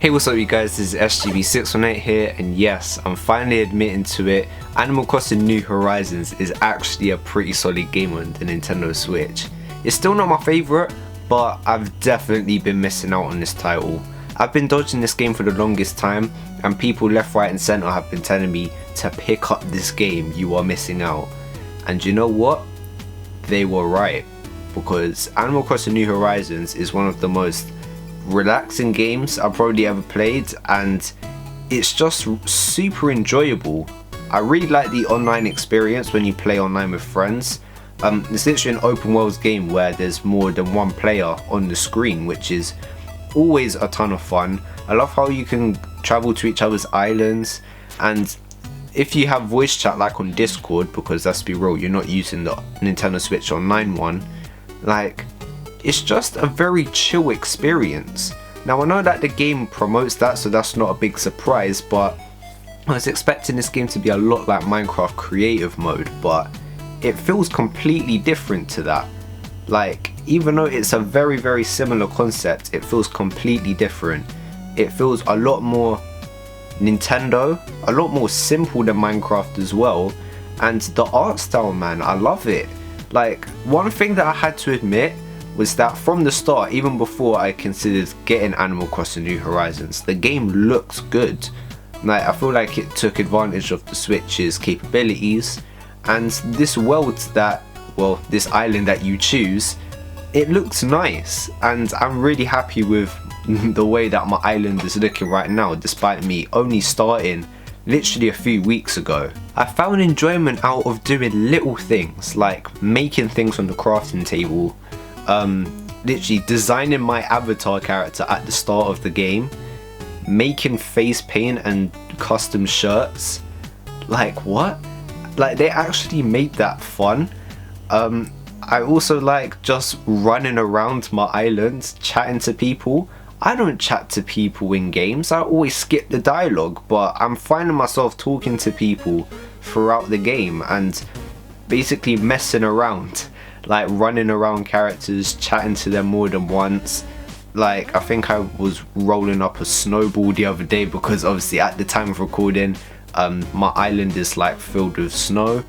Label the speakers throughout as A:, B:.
A: Hey, what's up you guys, this is SGB618 here, and yes, I'm finally admitting to it, Animal Crossing New Horizons is actually a pretty solid game on the Nintendo Switch. It's still not my favourite, but I've definitely been missing out on this title. I've been dodging this game for the longest time, and people left, right and centre have been telling me to pick up this game, you are missing out. And you know what? They were right, because Animal Crossing New Horizons is one of the most relaxing games I've probably ever played, and it's just super enjoyable. I really like the online experience when you play online with friends. It's literally an open world game where there's more than one player on the screen, which is always a ton of fun. I love how you can travel to each other's islands, and if you have voice chat like on Discord, because let's be real, you're not using the Nintendo Switch Online one, like, it's just a very chill experience. Now I know that the game promotes that, so that's not a big surprise, but I was expecting this game to be a lot like Minecraft creative mode, but it feels completely different to that. Like, even though it's a very similar concept, it feels completely different. It feels a lot more Nintendo, a lot more simple than Minecraft as well, and the art style, man, I love it. Like, one thing that I had to admit was that from the start, even before I considered getting Animal Crossing New Horizons, the game looked good. Like, I feel like it took advantage of the Switch's capabilities, and this world that, well, this island that you choose, it looks nice, and I'm really happy with the way that my island is looking right now, despite me only starting literally a few weeks ago. I found enjoyment out of doing little things, like making things on the crafting table, literally designing my avatar character at the start of the game, making face paint and custom shirts. Like, what? Like, they actually made that fun. I also like just running around my island chatting to people. I don't chat to people in games, I always skip the dialogue, but I'm finding myself talking to people throughout the game and basically messing around, like running around characters, chatting to them more than once. Like, I think I was rolling up a snowball the other day, because obviously at the time of recording, my island is like filled with snow.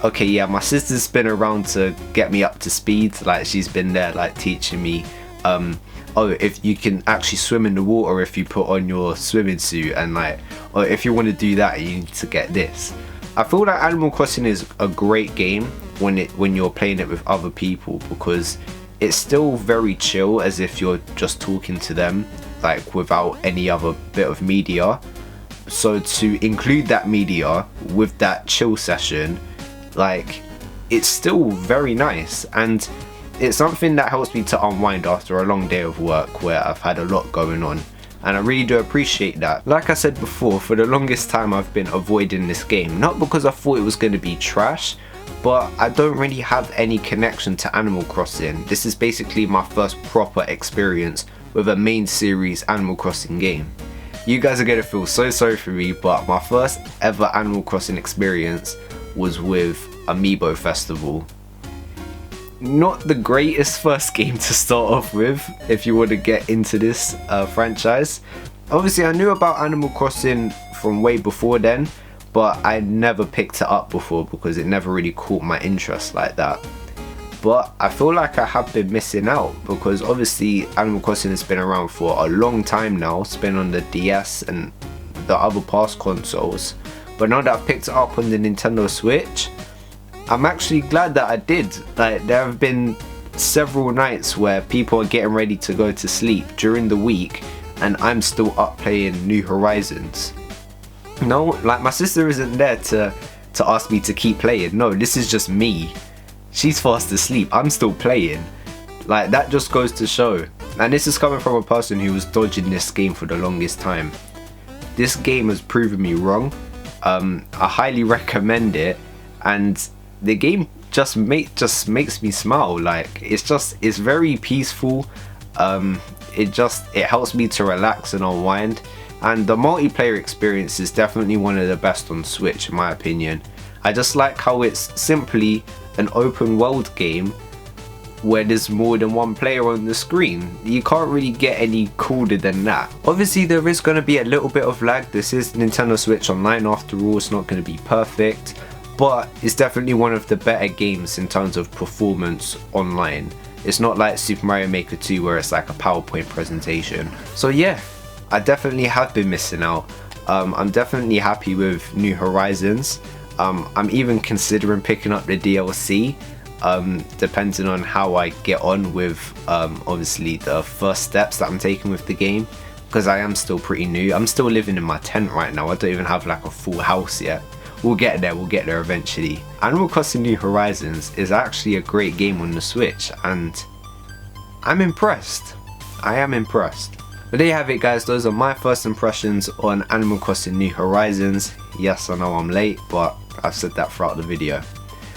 A: Okay, yeah, my sister's been around to get me up to speed. Like, she's been there like teaching me, oh, if you can actually swim in the water if you put on your swimming suit, and like, oh, if you want to do that, you need to get this. I feel like Animal Crossing is a great game when you're playing it with other people, because it's still very chill, as if you're just talking to them, like without any other bit of media. So to include that media with that chill session, like, it's still very nice, and it's something that helps me to unwind after a long day of work where I've had a lot going on, and I really do appreciate that. Like I said before, for the longest time I've been avoiding this game, not because I thought it was going to be trash, but I don't really have any connection to Animal Crossing. This is basically my first proper experience with a main series Animal Crossing game. You guys are going to feel so sorry for me, but my first ever Animal Crossing experience was with Amiibo Festival. Not the greatest first game to start off with if you want to get into this franchise. Obviously I knew about Animal Crossing from way before then, but I never picked it up before because it never really caught my interest like that. But I feel like I have been missing out, because obviously Animal Crossing has been around for a long time now. It's been on the DS and the other past consoles, but now that I've picked it up on the Nintendo Switch, I'm actually glad that I did. Like, there have been several nights where people are getting ready to go to sleep during the week and I'm still up playing New Horizons. No, like, my sister isn't there to ask me to keep playing. No, this is just me. She's fast asleep, I'm still playing. Like, that just goes to show. And this is coming from a person who was dodging this game for the longest time. This game has proven me wrong. I highly recommend it, and the game just makes me smile. Like, it's very peaceful. It helps me to relax and unwind, and the multiplayer experience is definitely one of the best on Switch in my opinion. I just like how it's simply an open world game where there's more than one player on the screen. You can't really get any cooler than that. Obviously there is going to be a little bit of lag. This is Nintendo Switch Online after all, it's not going to be perfect, but it's definitely one of the better games in terms of performance online. It's not like Super Mario Maker 2 where it's like a PowerPoint presentation. So yeah, I definitely have been missing out. I'm definitely happy with New Horizons. I'm even considering picking up the DLC, depending on how I get on with obviously the first steps that I'm taking with the game, because I am still pretty new. I'm still living in my tent right now. I don't even have like a full house yet. We'll get there eventually. Animal Crossing New Horizons is actually a great game on the Switch, and I'm impressed. I am impressed. But there you have it guys, those are my first impressions on Animal Crossing New Horizons. Yes, I know I'm late, but I've said that throughout the video.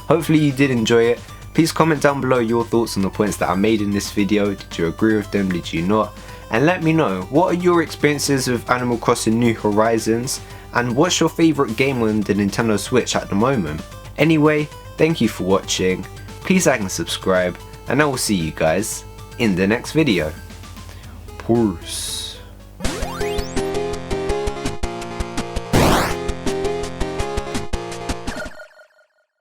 A: Hopefully you did enjoy it. Please comment down below your thoughts on the points that I made in this video. Did you agree with them, did you not? And let me know, what are your experiences with Animal Crossing New Horizons? And what's your favourite game on the Nintendo Switch at the moment? Anyway, thank you for watching. Please like and subscribe, and I will see you guys in the next video. Peace.